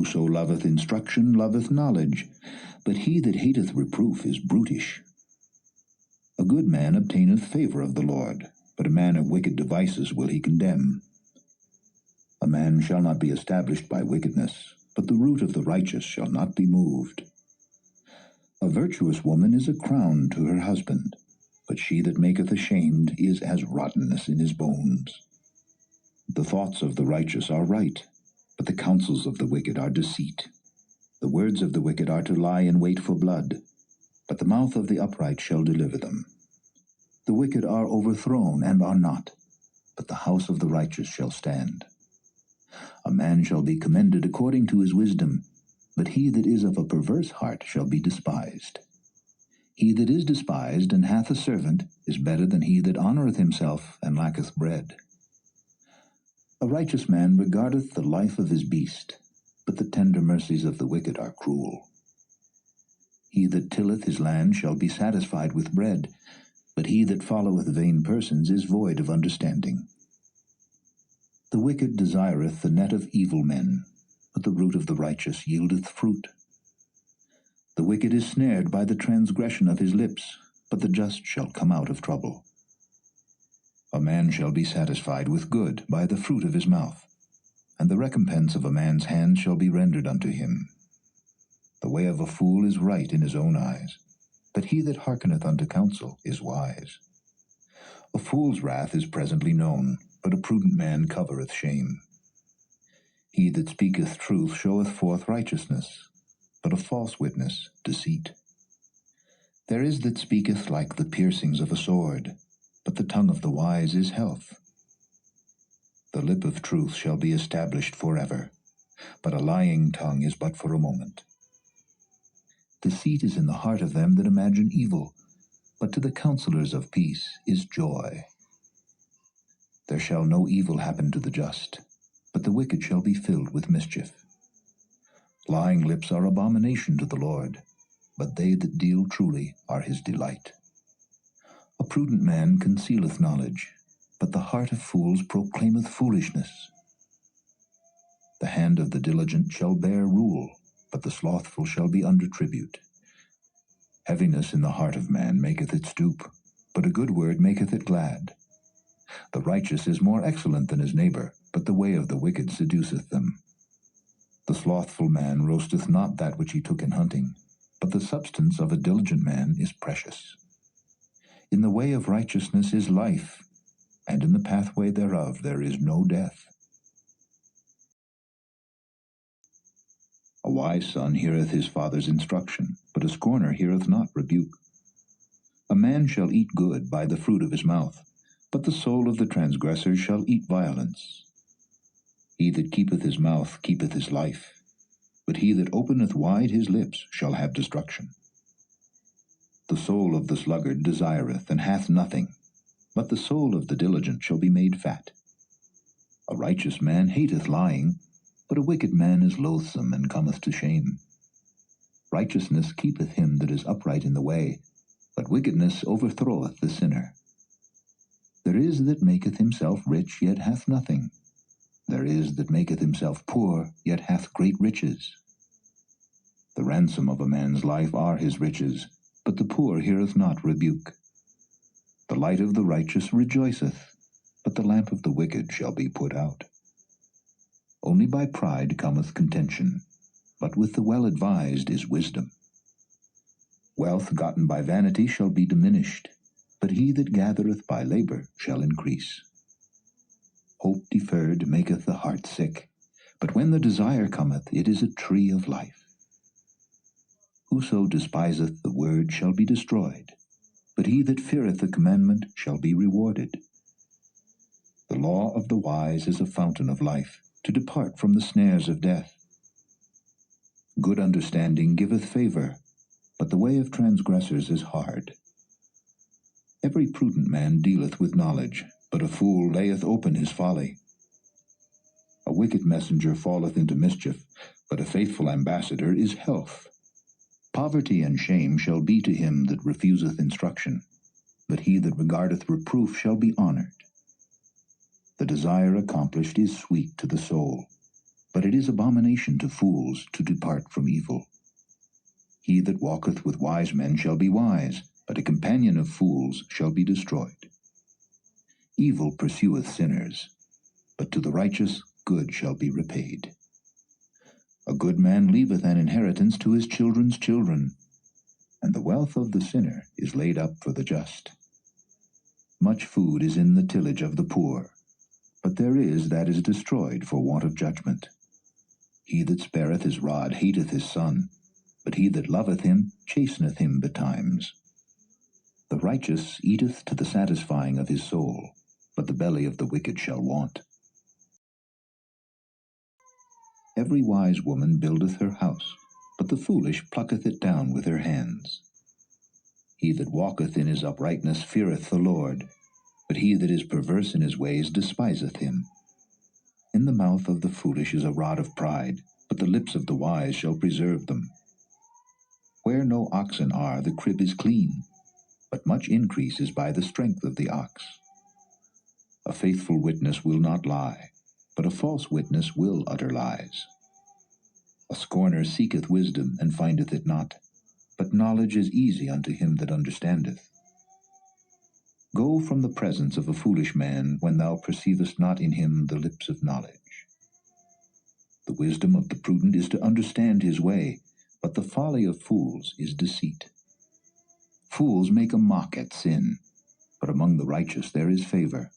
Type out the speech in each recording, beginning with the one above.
Whoso loveth instruction loveth knowledge, but he that hateth reproof is brutish. A good man obtaineth favor of the Lord, but a man of wicked devices will he condemn. A man shall not be established by wickedness, but the root of the righteous shall not be moved. A virtuous woman is a crown to her husband, but she that maketh ashamed is as rottenness in his bones. The thoughts of the righteous are right, but the counsels of the wicked are deceit. The words of the wicked are to lie in wait for blood, but the mouth of the upright shall deliver them. The wicked are overthrown and are not, but the house of the righteous shall stand. A man shall be commended according to his wisdom, but he that is of a perverse heart shall be despised. He that is despised and hath a servant is better than he that honoureth himself and lacketh bread. A righteous man regardeth the life of his beast, but the tender mercies of the wicked are cruel. He that tilleth his land shall be satisfied with bread, but he that followeth vain persons is void of understanding. The wicked desireth the net of evil men, but the root of the righteous yieldeth fruit. The wicked is snared by the transgression of his lips, but the just shall come out of trouble. A man shall be satisfied with good by the fruit of his mouth, and the recompense of a man's hand shall be rendered unto him. The way of a fool is right in his own eyes, but he that hearkeneth unto counsel is wise. A fool's wrath is presently known, but a prudent man covereth shame. He that speaketh truth showeth forth righteousness, but a false witness deceit. There is that speaketh like the piercings of a sword, but the tongue of the wise is health. The lip of truth shall be established forever, but a lying tongue is but for a moment. Deceit is in the heart of them that imagine evil, but to the counselors of peace is joy. There shall no evil happen to the just, but the wicked shall be filled with mischief. Lying lips are abomination to the Lord, but they that deal truly are his delight. A prudent man concealeth knowledge, but the heart of fools proclaimeth foolishness. The hand of the diligent shall bear rule, but the slothful shall be under tribute. Heaviness in the heart of man maketh it stoop, but a good word maketh it glad. The righteous is more excellent than his neighbor, but the way of the wicked seduceth them. The slothful man roasteth not that which he took in hunting, but the substance of a diligent man is precious. In the way of righteousness is life, and in the pathway thereof there is no death. A wise son heareth his father's instruction, but a scorner heareth not rebuke. A man shall eat good by the fruit of his mouth, but the soul of the transgressor shall eat violence. He that keepeth his mouth keepeth his life, but he that openeth wide his lips shall have destruction. The soul of the sluggard desireth and hath nothing, but the soul of the diligent shall be made fat. A righteous man hateth lying, but a wicked man is loathsome and cometh to shame. Righteousness keepeth him that is upright in the way, but wickedness overthroweth the sinner. There is that maketh himself rich, yet hath nothing. There is that maketh himself poor, yet hath great riches. The ransom of a man's life are his riches, but the poor heareth not rebuke. The light of the righteous rejoiceth, but the lamp of the wicked shall be put out. Only by pride cometh contention, but with the well-advised is wisdom. Wealth gotten by vanity shall be diminished, but he that gathereth by labor shall increase. Hope deferred maketh the heart sick, but when the desire cometh, it is a tree of life. Whoso despiseth the word shall be destroyed, but he that feareth the commandment shall be rewarded. The law of the wise is a fountain of life, to depart from the snares of death. Good understanding giveth favor, but the way of transgressors is hard. Every prudent man dealeth with knowledge, but a fool layeth open his folly. A wicked messenger falleth into mischief, but a faithful ambassador is health. Poverty and shame shall be to him that refuseth instruction, but he that regardeth reproof shall be honored. The desire accomplished is sweet to the soul, but it is abomination to fools to depart from evil. He that walketh with wise men shall be wise, but a companion of fools shall be destroyed. Evil pursueth sinners, but to the righteous good shall be repaid. A good man leaveth an inheritance to his children's children, and the wealth of the sinner is laid up for the just. Much food is in the tillage of the poor, but there is that is destroyed for want of judgment. He that spareth his rod hateth his son, but he that loveth him chasteneth him betimes. The righteous eateth to the satisfying of his soul, but the belly of the wicked shall want. Every wise woman buildeth her house, but the foolish plucketh it down with her hands. He that walketh in his uprightness feareth the Lord, but he that is perverse in his ways despiseth him. In the mouth of the foolish is a rod of pride, but the lips of the wise shall preserve them. Where no oxen are, the crib is clean, but much increase is by the strength of the ox. A faithful witness will not lie, but a false witness will utter lies. A scorner seeketh wisdom, and findeth it not, but knowledge is easy unto him that understandeth. Go from the presence of a foolish man, when thou perceivest not in him the lips of knowledge. The wisdom of the prudent is to understand his way, but the folly of fools is deceit. Fools make a mock at sin, but among the righteous there is favor.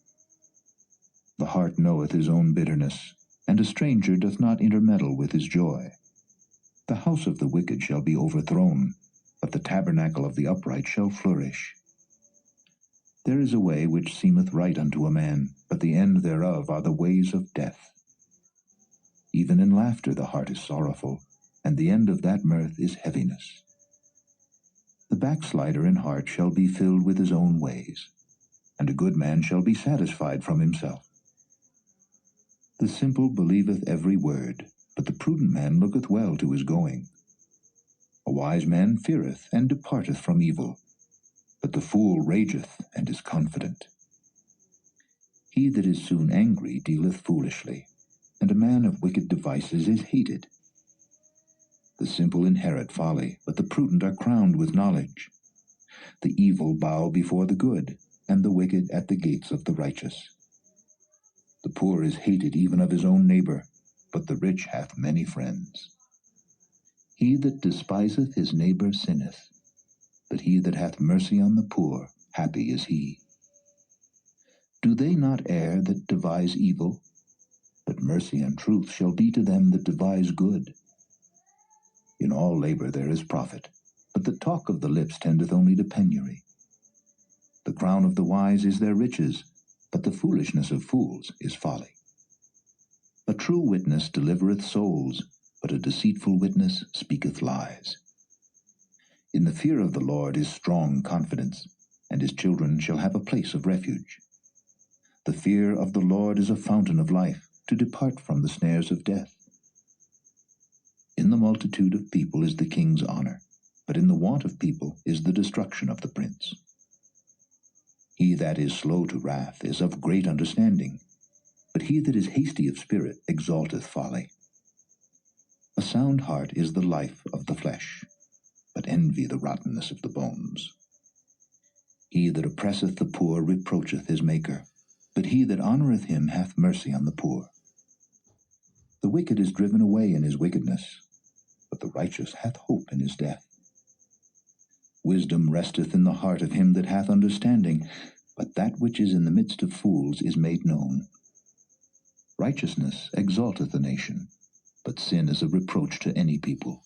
The heart knoweth his own bitterness, and a stranger doth not intermeddle with his joy. The house of the wicked shall be overthrown, but the tabernacle of the upright shall flourish. There is a way which seemeth right unto a man, but the end thereof are the ways of death. Even in laughter the heart is sorrowful, and the end of that mirth is heaviness. The backslider in heart shall be filled with his own ways, and a good man shall be satisfied from himself. The simple believeth every word, but the prudent man looketh well to his going. A wise man feareth and departeth from evil, but the fool rageth and is confident. He that is soon angry dealeth foolishly, and a man of wicked devices is hated. The simple inherit folly, but the prudent are crowned with knowledge. The evil bow before the good, and the wicked at the gates of the righteous. The poor is hated even of his own neighbor, but the rich hath many friends. He that despiseth his neighbor sinneth, but he that hath mercy on the poor, happy is he. Do they not err that devise evil? But mercy and truth shall be to them that devise good. In all labor there is profit, but the talk of the lips tendeth only to penury. The crown of the wise is their riches, but the foolishness of fools is folly. A true witness delivereth souls, but a deceitful witness speaketh lies. In the fear of the Lord is strong confidence, and his children shall have a place of refuge. The fear of the Lord is a fountain of life, to depart from the snares of death. In the multitude of people is the king's honor, but in the want of people is the destruction of the prince. He that is slow to wrath is of great understanding, but he that is hasty of spirit exalteth folly. A sound heart is the life of the flesh, but envy the rottenness of the bones. He that oppresseth the poor reproacheth his Maker, but he that honoureth him hath mercy on the poor. The wicked is driven away in his wickedness, but the righteous hath hope in his death. Wisdom resteth in the heart of him that hath understanding, but that which is in the midst of fools is made known. Righteousness exalteth a nation, but sin is a reproach to any people.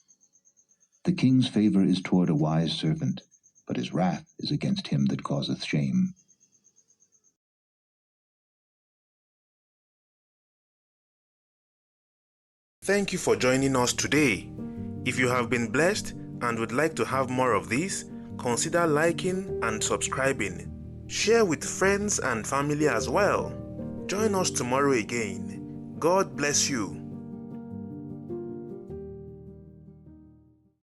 The king's favor is toward a wise servant, but his wrath is against him that causeth shame. Thank you for joining us today. If you have been blessed and would like to have more of this, consider liking and subscribing. Share with friends and family as well. Join us tomorrow again. God bless you.